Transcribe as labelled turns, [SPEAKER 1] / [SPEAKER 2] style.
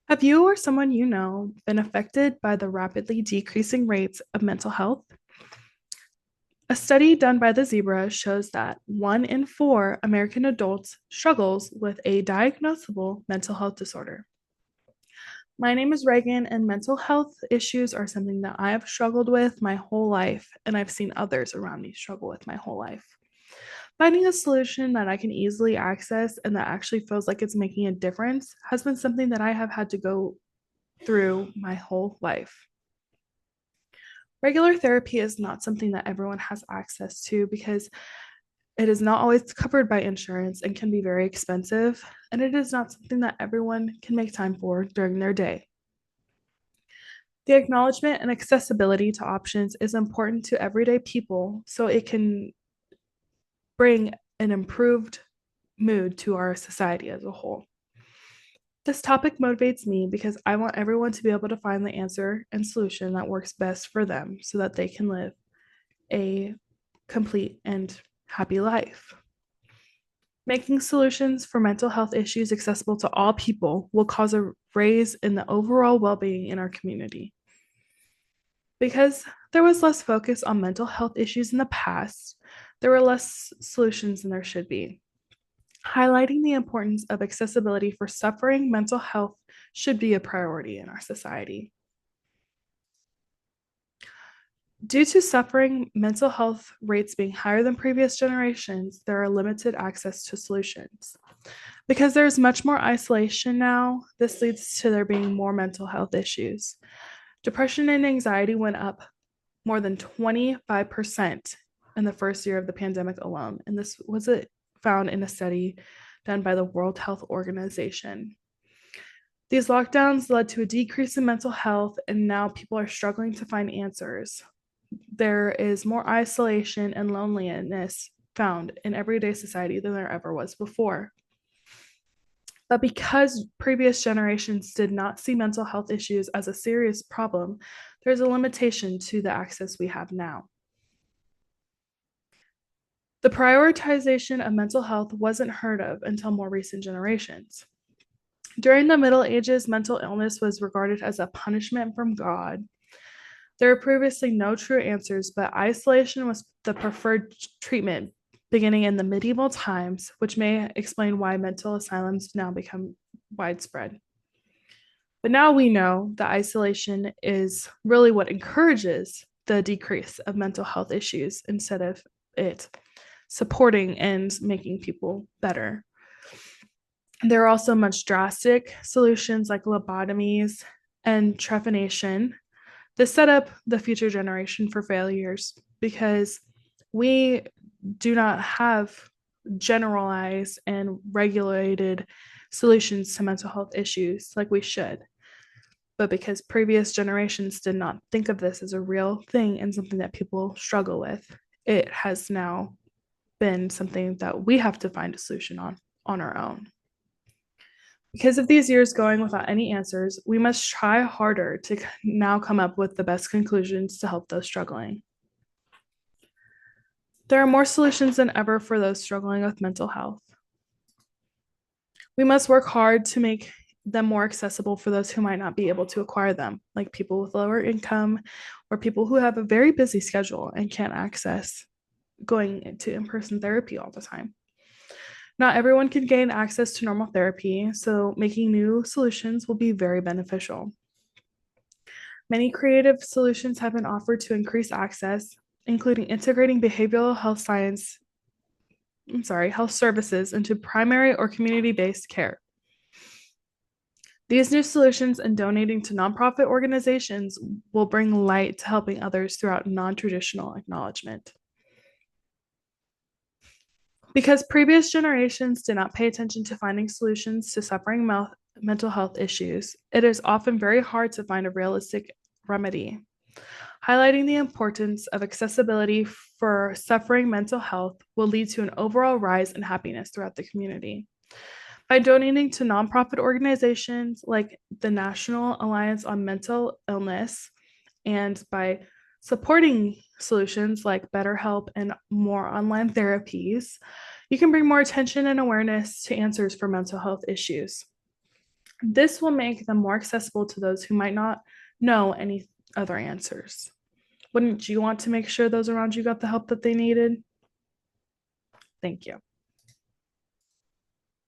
[SPEAKER 1] Have you or someone you know been affected by the rapidly decreasing rates of mental health? A study done by the Zebra shows that 1 in 4 American adults struggles with a diagnosable mental health disorder. My name is Reagan, and mental health issues are something that I have struggled with my whole life, and I've seen others around me struggle with my whole life. Finding a solution that I can easily access and that actually feels like it's making a difference has been something that I have had to go through my whole life. Regular therapy is not something that everyone has access to because it is not always covered by insurance and can be very expensive, and it is not something that everyone can make time for during their day. The acknowledgement and accessibility to options is important to everyday people so it can bring an improved mood to our society as a whole. This topic motivates me because I want everyone to be able to find the answer and solution that works best for them so that they can live a complete and happy life. Making solutions for mental health issues accessible to all people will cause a raise in the overall well being in our community. Because there was less focus on mental health issues in the past, there were less solutions than there should be. Highlighting the importance of accessibility for suffering mental health should be a priority in our society. Due to suffering mental health rates being higher than previous generations, there are limited access to solutions. Because there's much more isolation now, this leads to there being more mental health issues. Depression and anxiety went up more than 25% in the first year of the pandemic alone. And this was found in a study done by the World Health Organization. These lockdowns led to a decrease in mental health, and now people are struggling to find answers. There is more isolation and loneliness found in everyday society than there ever was before. But because previous generations did not see mental health issues as a serious problem, there's a limitation to the access we have now. The prioritization of mental health wasn't heard of until more recent generations. During the Middle Ages, mental illness was regarded as a punishment from God. There were previously no true answers, but isolation was the preferred treatment beginning in the medieval times, which may explain why mental asylums now become widespread. But now we know that isolation is really what encourages the decrease of mental health issues instead of it supporting and making people better. There are also much drastic solutions like lobotomies and trephination. This set up the future generation for failures because we do not have generalized and regulated solutions to mental health issues like we should. But because previous generations did not think of this as a real thing and something that people struggle with, it has now been something that we have to find a solution on our own. Because of these years going without any answers, we must try harder to now come up with the best conclusions to help those struggling. There are more solutions than ever for those struggling with mental health. We must work hard to make them more accessible for those who might not be able to acquire them, like people with lower income or people who have a very busy schedule and can't access going into in-person therapy all the time. Not everyone can gain access to normal therapy, so making new solutions will be very beneficial. Many creative solutions have been offered to increase access, including integrating behavioral health health services into primary or community-based care. These new solutions and donating to nonprofit organizations will bring light to helping others throughout non-traditional acknowledgement. Because previous generations did not pay attention to finding solutions to suffering mental health issues, it is often very hard to find a realistic remedy. Highlighting the importance of accessibility for suffering mental health will lead to an overall rise in happiness throughout the community. By donating to nonprofit organizations like the National Alliance on Mental Illness and by supporting solutions like BetterHelp and more online therapies, you can bring more attention and awareness to answers for mental health issues. This will make them more accessible to those who might not know any other answers. Wouldn't you want to make sure those around you got the help that they needed? Thank you.